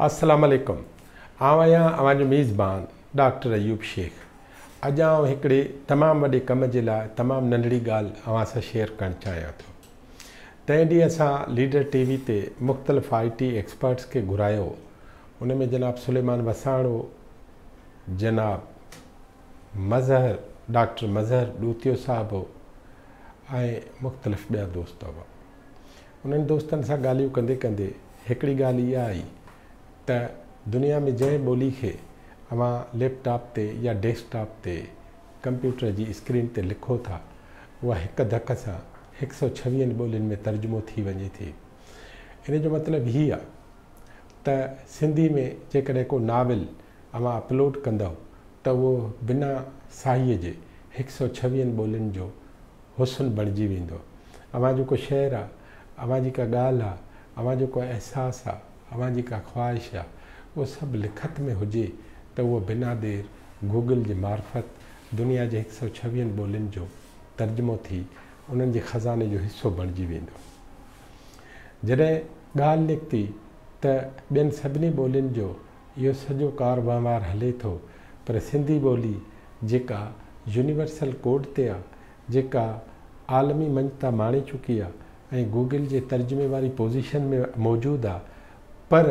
अस्सलाम वालेकुम। आवां अवांजो मेज़बान डॉक्टर अयूब शेख। अॼु आउं हिकिड़े तमामु वॾे कम जे लाइ तमामु नंढड़ी ॻाल्हि अवां सां शेयर करणु चाहियां थो। तंहिं ॾींहुं असां लीडर टीवी ते मुख़्तलिफ़ IT एक्सपर्ट्स खे घुरायो। उन में जनाब सुलेमान वसाणो, जनाब मज़हर डॉक्टर मज़हर ॾूतियो साहिबु ऐं मुख़्तलिफ़ ॿिया दोस्त हुआ। उन्हनि दोस्तनि सां ॻाल्हियूं कंदे कंदे हिकिड़ी ॻाल्हि इहा आई त दुनिया में जंहिं ॿोली खे अवां लैपटॉप ते या डेस्कटॉप ते कंप्यूटर जी स्क्रीन ते लिखो था, उहा हिकु धक सां 126 ॿोलियुनि में तर्जुमो थी वञे थी। इन जो मतिलबु हीअ आहे त सिंधी में जेकॾहिं को नाविल अवां अपलोड कंदव त उहो बिना साईअ जे 126 ॿोलियुनि जो हुस्न बणिजी वेंदो। अवां जो को शेर आहे, अवां जी का ॻाल्हि आहे, अवां जो को अहसासु आहे, अवां जी का ख़्वाहिश आहे, उहो सभु लिखत में हुजे त उहो बिना देरि गूगल जे मार्फत दुनिया जे 126 ॿोलियुनि जो तर्जुमो थी उन्हनि जे ख़ज़ाने जो हिसो बणिजी वेंदो। जॾहिं ॻाल्हि निकिती त ॿियनि सभिनी ॿोलियुनि जो इहो सॼो कारवार हले थो, पर सिंधी ॿोली जेका यूनिवर्सल कोड ते आहे, जेका आलमी मंच तां माणे चुकी आहे ऐं गूगल जे तर्जुमे वारी पोज़ीशन में मौजूदु आहे, पर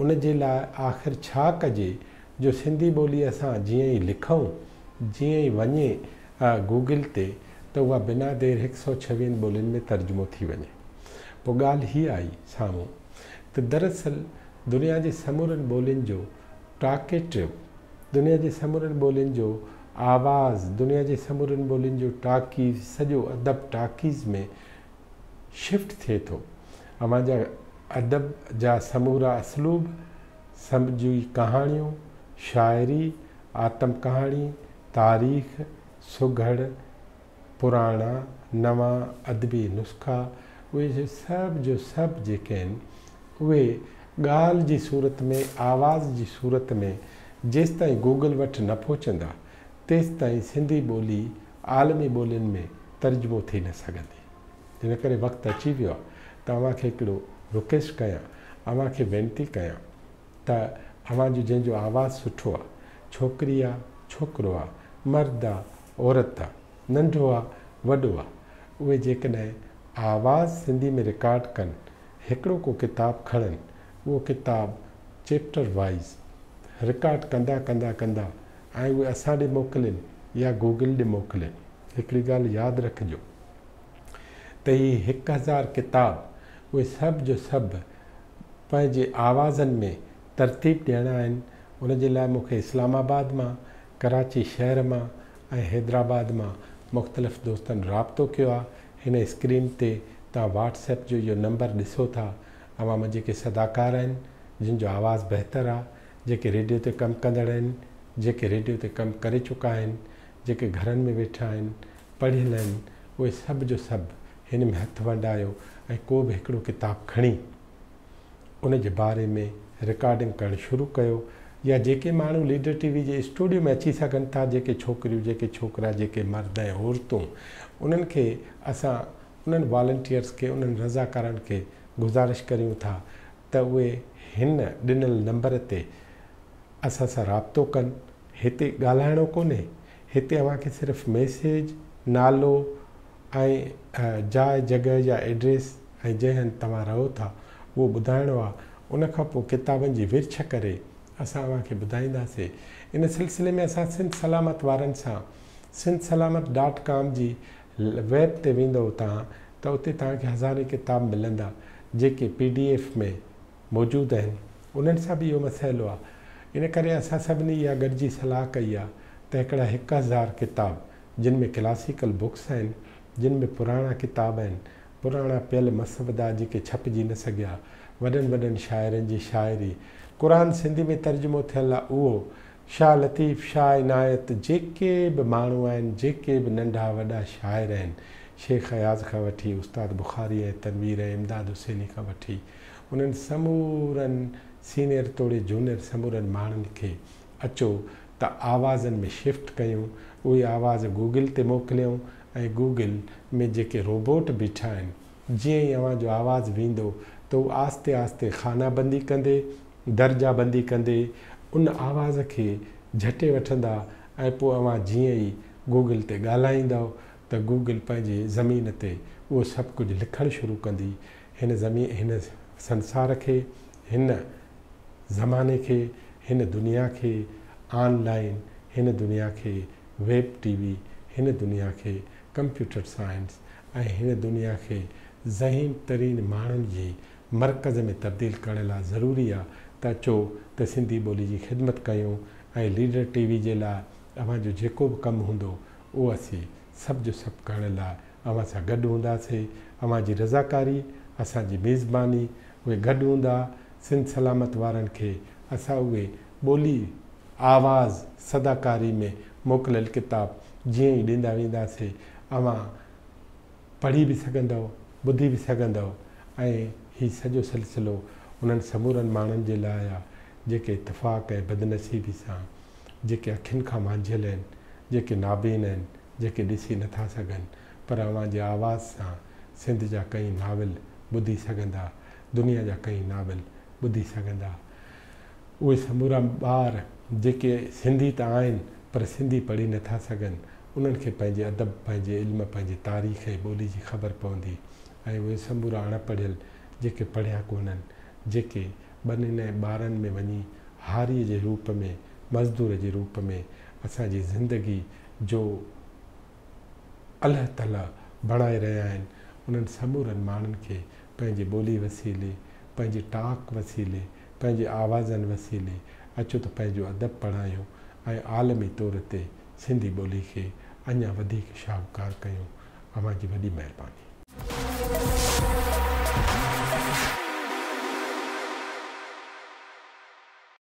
उन जे लाइ आख़िर छा कजे जो सिंधी ॿोली असां जीअं ई लिखूं, जीअं ई वञे गूगल ते त उहा बिना देरि 126 ॿोलियुनि में तर्जुमो थी वञे। पोइ ॻाल्हि हीअ आई साम्हूं त दरअसल दुनिया जे समूरनि ॿोलियुनि जो टाकेटिव, दुनिया जे समूरनि ॿोलियुनि जो आवाज़, दुनिया जे समूरनि ॿोलियुनि जो टाकीज़, सॼो अदब टाकीज़ में शिफ्ट थिए थो। अवां जा अदब जा समूरा असलूब, सम्झी कहाणियूं, शाइरी, आतम कहाणी, तारीख़, सुघड़, पुराणा, नवां अदबी नुस्ख़ा, उहे सभु जो सभु जेके आहिनि उहे ॻाल्हि जी सूरत में, आवाज़ जी सूरत में जेसि ताईं गूगल वटि न पहुचंदा तेसि ताईं सिंधी ॿोली आलमी ॿोलियुनि में तर्जुमो थी न सघंदी। इन करे वक़्तु अची वियो आहे त अव्हांखे हिकिड़ो रिक्वेस्ट कयां, अव्हांखे वेनिती कयां त अव्हां जो जंहिंजो आवाज़ु सुठो आहे, छोकिरी आहे, छोकिरो आहे, मर्द आहे, औरत आहे, नंढो आहे, वॾो आहे, उहे जेकॾहिं आवाज़ सिंधी में रिकॉर्ड कनि, हिकिड़ो को किताबु खणनि, उहो किताबु चैप्टर वाइज़ रिकॉर्ड कंदा कंदा कंदा ऐं उहे असां ॾे मोकिलिनि या गूगल ॾे मोकिलिनि। हिकिड़ी ॻाल्हि यादि रखिजो त हीअ 1000 किताब उहे सभु जो सभु पंहिंजे आवाज़नि में तरतीब ॾियणा आहिनि। उन जे लाइ मूंखे इस्लामाबाद मां, कराची शहर मां ऐं हैदराबाद मां मुख़्तलिफ़ दोस्तनि राब्तो कयो आहे। हिन स्क्रीन ते तव्हां व्हाट्सएप जो इहो नंबर ॾिसो था। अवां मुंहिंजे जेके सदाकार आहिनि, जिन जो आवाज़ु बहितरु आहे, जेके रेडियो ते कमु कंदड़ आहिनि, जेके रेडियो ते कमु करे चुका आहिनि, जेके घरनि में वेठा आहिनि, पढ़ियल आहिनि, उहे सभु जो सभु हिन में हथु वंडायो ऐं को बि हिकिड़ो किताबु खणी उन जे बारे में रिकॉर्डिंग करणु शुरू कयो। या जेके माण्हू लीडर टीवी जे स्टूडियो में अची सघनि था, जेके छोकिरियूं, जेके छोकिरा, जेके मर्द ऐं औरतूं, उन्हनि खे असां उन्हनि वॉलंटियर्स खे, उन्हनि रज़ाकारनि खे गुज़ारिश करियूं था त उहे हिन ॾिनल नंबर ते असां सां राब्तो कनि। हिते ॻाल्हाइणो कोन्हे, हिते अव्हांखे सिर्फ़ु मैसेज, नालो ऐं जाइ जॻह जा एड्रेस ऐं जंहिं हंधि तव्हां रहो था उहो ॿुधाइणो आहे। उनखां पोइ किताबनि जी विर्छ करे असां अव्हांखे ॿुधाईंदासीं। इन सिलसिले में असां सिंध सलामत वारनि सां sindhsalamat.com जी वेब ते वेंदव तव्हां त उते तव्हांखे हज़ारे किताब मिलंदा जेके PDF में मौजूदु आहिनि। उन्हनि सां बि इहो मसइलो आहे। इन करे असां सभिनी इहा गॾिजी सलाह कई आहे त हिकिड़ा 1000 किताब, जिन में क्लासिकल बुक्स आहिनि, जिन में पुराणा किताब आहिनि, पुराणा पियल मसवदा जेके छपिजी न सघिया, वॾनि वॾनि शाइरनि जी शाइरी, क़ुरान सिंधी में तर्जुमो थियल आहे उहो, शाह लतीफ़, शाह इनायत, जेके बि माण्हू आहिनि, जेके बि नंढा वॾा शाइर आहिनि, शेख अयाज़ खां वठी उस्ताद बुखारी ऐं तनवीर ऐं इमदाद हुसैनी खां वठी उन्हनि समूरनि सीनियर तोड़े जूनियर समूरनि माण्हुनि खे अचो त आवाज़नि में शिफ्ट कयूं, उहे आवाज़ गूगल ते मोकिलियूं ऐं गूगल में जेके रोबोट बीठा आहिनि, जीअं ई अव्हां जो आवाज़ु वेंदो त उहो आस्ते आस्ते खानाबंदी कंदे दर्जाबंदी कंदे उन आवाज़ खे झटे वठंदा ऐं पोइ अवां जीअं ई गूगल ते ॻाल्हाईंदव त गूगल पंहिंजे ज़मीन ते उहो सभु कुझु लिखणु शुरू कंदी। हिन संसार खे, हिन ज़माने खे, हिन दुनिया खे ऑनलाइन, हिन दुनिया खे वेब टीवी, हिन दुनिया खे कंप्यूटर साइंस ऐं हिन दुनिया खे ज़हीन तरीन माण्हुनि जी मर्कज़ में तब्दील करण लाइ ज़रूरी आहे त अचो त सिंधी ॿोली जी ख़िदमत कयूं ऐं लीडर टीवी जे लाइ अव्हांजो जेको बि कमु हूंदो उहो असीं सभु जो सभु करण लाइ अव्हां सां गॾु हूंदासीं। अव्हांजी रज़ाकारी, असांजी मेज़बानी, उहे गॾु हूंदा। सिंध सलामत वारनि खे असां उहे ॿोली आवाज़ सदाकारी में मोकिलियल किताब जीअं ई ॾींदा वेंदासीं, अव्हां पढ़ी बि सघंदव, ॿुधी बि सघंदव। ऐं हीउ सॼो सिलसिलो उन्हनि समूरनि माण्हुनि जे लाइ आहे जेके इतफ़ाक़ ऐं बदनसीबी सां, जेके अखियुनि खां मांझियल आहिनि, जेके नाबीन आहिनि, जेके ॾिसी नथा सघनि, पर अव्हांजे आवाज़ सां सिंध जा कई नाविल ॿुधी सघंदा, दुनिया जा कई नाविल ॿुधी सघंदा। उहे समूरा ॿार जेके सिंधी त आहिनि पर सिंधी पढ़ी नथा सघनि, उन्हनि खे पंहिंजे अदब, पंहिंजे इल्म, पंहिंजे तारीख़ ऐं ॿोली जी ख़बर पवंदी। ऐं उहे समूरा अणपढ़ियल जेके पढ़िया कोन्हनि, जेके ॿनिन ऐं ॿारनि में वञी हारीअ जे रूप में, मज़दूर जे रूप में असांजी ज़िंदगी जो अलाह ताला बणाए रहिया आहिनि, उन्हनि समूरनि माण्हुनि खे पंहिंजे ॿोली वसीले, पंहिंजे टाक वसीले, पंहिंजे आवाज़नि वसीले अचो त पंहिंजो अदब पढ़ायूं ऐं आलमी तौर ते सिंधी ॿोली खे अञा वधीक शाहूकार कयूं। अव्हांजी वॾी महिरबानी।